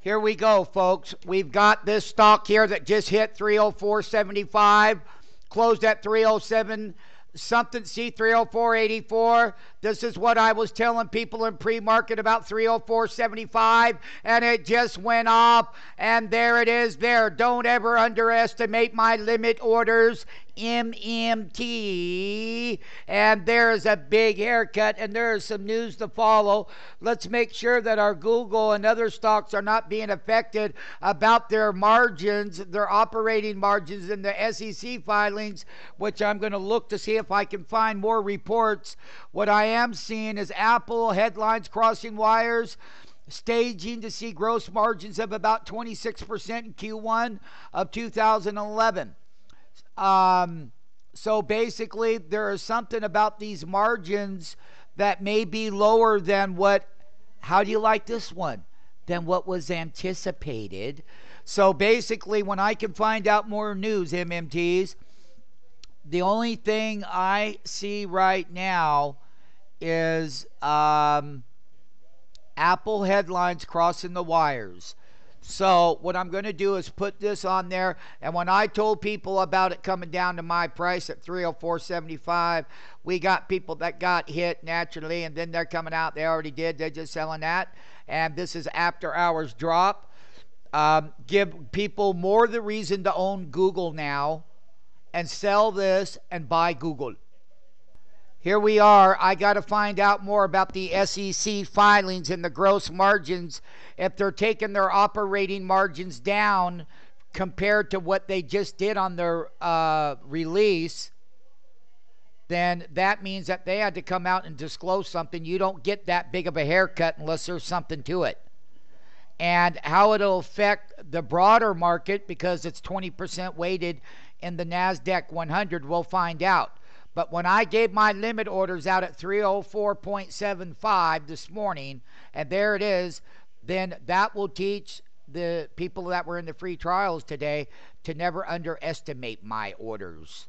Here we go, folks. We've got this stock here that just hit 304.75, closed at 307 something, see, 304.84. This is what I was telling people in pre-market about 304.75, and it just went off, and there it is there. Don't ever underestimate my limit orders, MMT. And there's a big haircut, and there's some news to follow. Let's make sure that our Google and other stocks are not being affected about their margins, their operating margins in the SEC filings, which I'm going to look to see if I can find more reports. What I am seeing is Apple headlines crossing wires, staging to see gross margins of about 26% in Q1 of 2011. So basically, there is something about these margins that may be lower than what, how do you like this one? Than what was anticipated. So basically, when I can find out more news, MMTs, the only thing I see right now is Apple headlines crossing the wires. So what I'm going to do is put this on there, and when I told people about it coming down to my price at 304.75, we got people that got hit naturally, and then they're coming out. They already did. They're just selling that, and this is after hours drop. Give people more the reason to own Google now and sell this and buy Google. Here we are. I got to find out more about the SEC filings and the gross margins. If they're taking their operating margins down compared to what they just did on their release, then that means that they had to come out and disclose something. You don't get that big of a haircut unless there's something to it. And how it'll affect the broader market, because it's 20% weighted in the NASDAQ 100, we'll find out. But when I gave my limit orders out at 304.75 this morning, and there it is, then that will teach the people that were in the free trials today to never underestimate my orders.